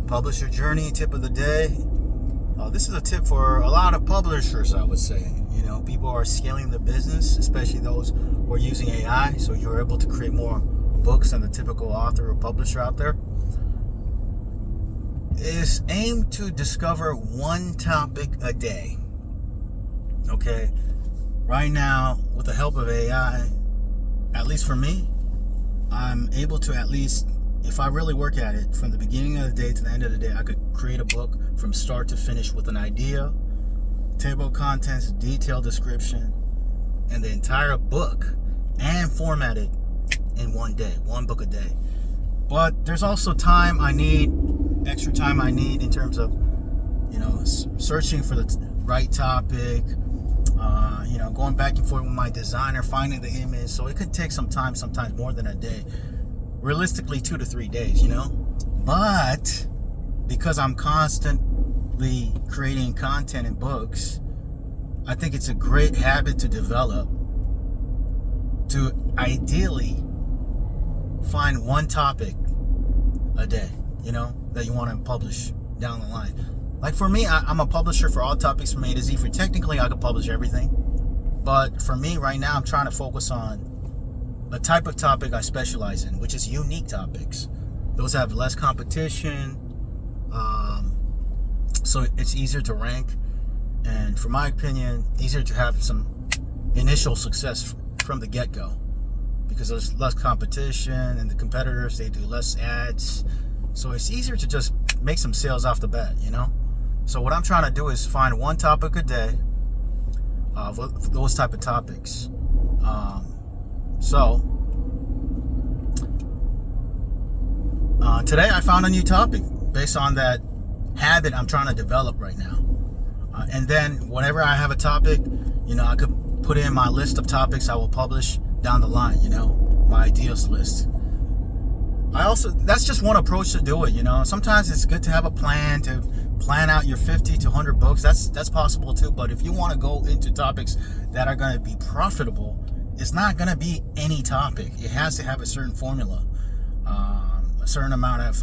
Publisher journey tip of the day. This is a tip for a lot of publishers, I would say. People are scaling their business, especially those who are using AI, so you're able to create more books than the typical author or publisher out there. Is aim to discover one topic a day. Okay, right now, with the help of AI, at least for me, I'm able to at least, if I really work at it, from the beginning of the day to the end of the day, I could create a book from start to finish with an idea, table of contents, detailed description, and the entire book, and format it in one day, one book a day. But there's also extra time I need in terms of, searching for the right topic, going back and forth with my designer, finding the image. So it could take some time, sometimes more than a day. Realistically, 2 to 3 days, But because I'm constantly creating content and books, I think it's a great habit to develop to ideally find one topic a day, that you want to publish down the line. Like for me, I'm a publisher for all topics from A to Z. For technically, I could publish everything. But for me right now, I'm trying to focus on a type of topic I specialize in, which is unique topics. Those have less competition, so it's easier to rank, and for my opinion, easier to have some initial success from the get-go, because there's less competition, and the competitors, they do less ads, so it's easier to just make some sales off the bat, So what I'm trying to do is find one topic a day, for those type of topics. Today I found a new topic based on that habit I'm trying to develop right now. And then whenever I have a topic, I could put in my list of topics I will publish down the line, my ideas list. That's just one approach to do it, Sometimes it's good to have a plan, to plan out your 50 to 100 books. That's possible too. But if you want to go into topics that are going to be profitable, it's not going to be any topic. It has to have a certain formula, a certain amount of,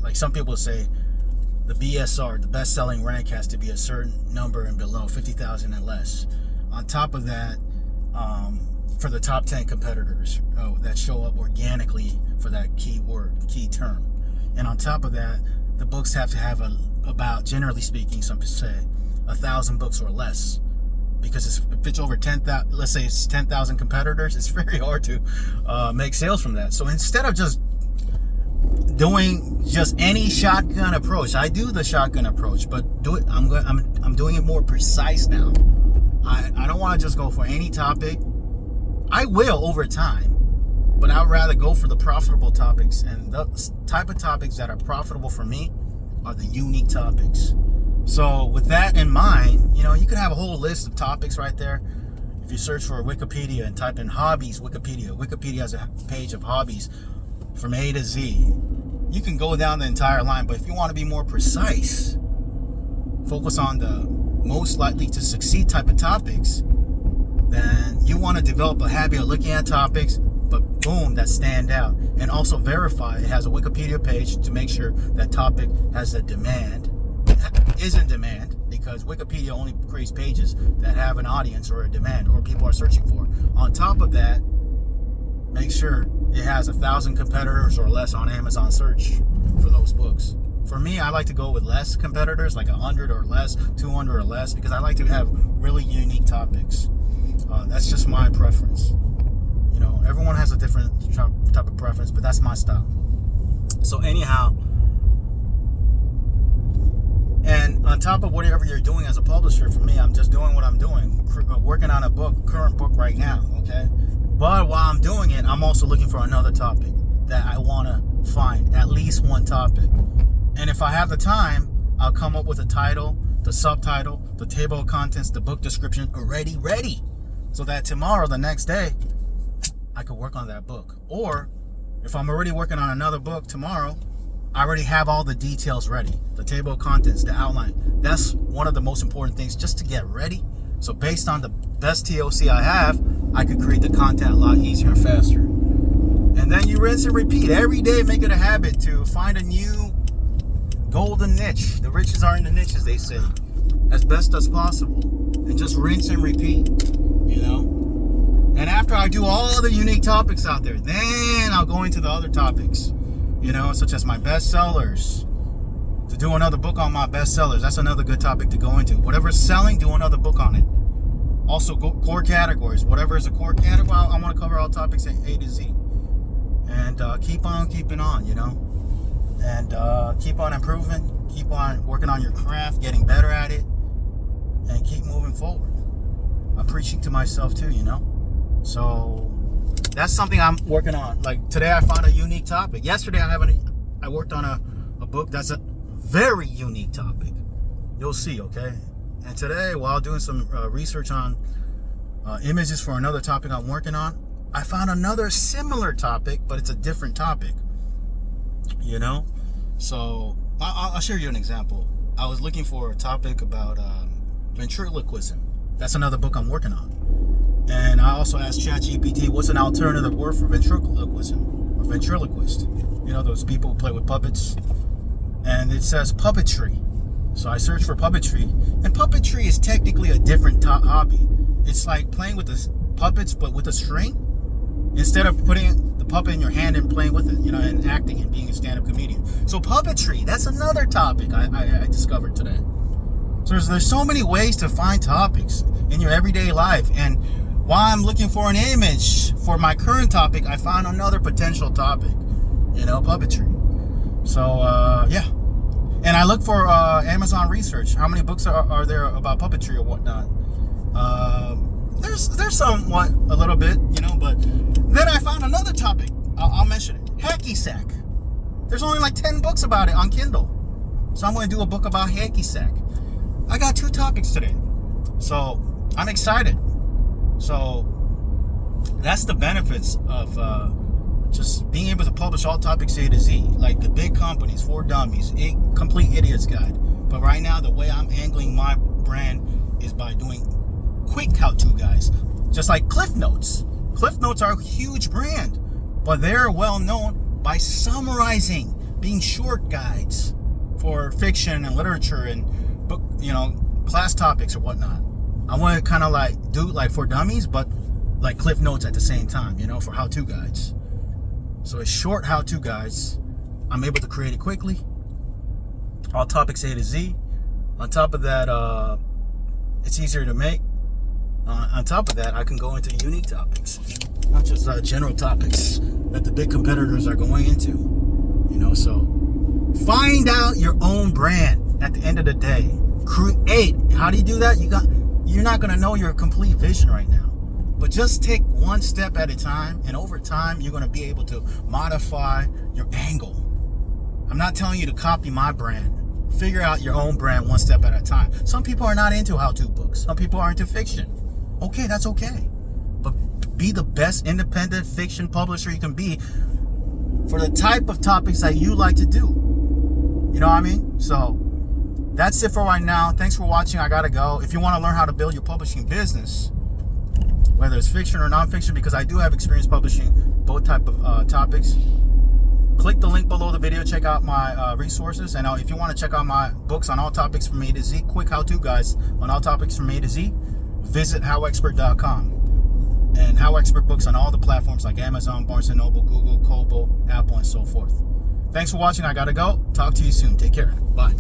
like some people say, the BSR, the best-selling rank, has to be a certain number and below, 50,000 and less. On top of that, for the top 10 competitors that show up organically for that key term. And on top of that, the books have to have about, generally speaking, some say 1,000 books or less. Because if it's over 10,000, let's say it's 10,000 competitors, it's very hard to make sales from that. So instead of just doing just any shotgun approach, I do the shotgun approach, but I'm doing it more precise now. I don't want to just go for any topic. I will over time, but I'd rather go for the profitable topics, and the type of topics that are profitable for me are the unique topics. So with that in mind, you could have a whole list of topics right there. If you search for Wikipedia and type in hobbies, Wikipedia has a page of hobbies from A to Z. You can go down the entire line, but if you want to be more precise, focus on the most likely to succeed type of topics, then you want to develop a habit of looking at topics, but boom, that stand out. And also verify it has a Wikipedia page to make sure that topic has a demand, is in demand, because Wikipedia only creates pages that have an audience or a demand or people are searching for. On top of that, make sure it has 1,000 competitors or less on Amazon search for those books. For me, I like to go with less competitors, like 100 or less, 200 or less, because I like to have really unique topics. That's just my preference. Everyone has a different type of preference, but that's my style. So anyhow, and on top of whatever you're doing as a publisher, for me, I'm just doing what I'm doing, working on a current book right now, okay? But while I'm doing it, I'm also looking for another topic that I want to find, at least one topic. And if I have the time, I'll come up with a title, the subtitle, the table of contents, the book description already ready, so that tomorrow, the next day, I could work on that book. Or if I'm already working on another book tomorrow, I already have all the details ready, the table of contents, the outline. That's one of the most important things, just to get ready. So based on the best TOC I have, I could create the content a lot easier and faster. And then you rinse and repeat every day. Make it a habit to find a new golden niche. The riches are in the niches, they say, as best as possible. And just rinse and repeat, you know. And after I do all the unique topics out there, then I'll go into the other topics, you know, such as my bestsellers. To do another book on my bestsellers, that's another good topic to go into. Whatever's selling, do another book on it. Also, core categories. Whatever is a core category, I want to cover all topics A to Z. And keep on keeping on, you know. And keep on improving. Keep on working on your craft, getting better at it. And keep moving forward. I'm preaching to myself too, you know. So that's something I'm working on. Like today I found a unique topic. Yesterday I worked on a book that's a very unique topic. You'll see, okay? And today, while doing some research on images for another topic I'm working on, I found another similar topic, but it's a different topic, you know? So I'll share you an example. I was looking for a topic about ventriloquism. That's another book I'm working on. And I also asked ChatGPT, what's an alternative word for ventriloquism or ventriloquist? You know, those people who play with puppets. And it says puppetry. So I searched for puppetry. And puppetry is technically a different hobby. It's like playing with the puppets, but with a string. Instead of putting the puppet in your hand and playing with it, you know, and acting and being a stand-up comedian. So puppetry, that's another topic I discovered today. So there's so many ways to find topics in your everyday life. And while I'm looking for an image for my current topic, I found another potential topic, you know, puppetry. So, yeah. And I look for Amazon research. How many books are there about puppetry or whatnot? There's somewhat, a little bit, you know, but then I found another topic. I'll mention it. Hacky sack. There's only like 10 books about it on Kindle. So I'm going to do a book about hacky sack. I got 2 topics today. So I'm excited. So that's the benefits of just being able to publish all topics A to Z. Like the big companies, For Dummies, Complete Idiot's Guide. But right now, the way I'm angling my brand is by doing quick how-to guides. Just like Cliff Notes. Cliff Notes are a huge brand. But they're well known by summarizing, being short guides for fiction and literature and book, you know, class topics or whatnot. I want to kind of like do like For Dummies, but like Cliff Notes at the same time, you know, for how-to guides. So it's short how-to guides. I'm able to create it quickly. All topics A to Z. On top of that, it's easier to make. On top of that, I can go into unique topics, not just general topics that the big competitors are going into. You know, so find out your own brand at the end of the day. Create. How do you do that? You're not going to know your complete vision right now. But just take one step at a time, and over time, you're going to be able to modify your angle. I'm not telling you to copy my brand. Figure out your own brand one step at a time. Some people are not into how-to books. Some people are into fiction. Okay, that's okay. But be the best independent fiction publisher you can be for the type of topics that you like to do. You know what I mean? So that's it for right now. Thanks for watching. I gotta go. If you want to learn how to build your publishing business, whether it's fiction or nonfiction, because I do have experience publishing both type of topics, click the link below the video. Check out my resources. And if you want to check out my books on all topics from A to Z, quick how-to guys on all topics from A to Z, visit howexpert.com. And How Expert books on all the platforms like Amazon, Barnes & Noble, Google, Kobo, Apple, and so forth. Thanks for watching. I gotta go. Talk to you soon. Take care. Bye.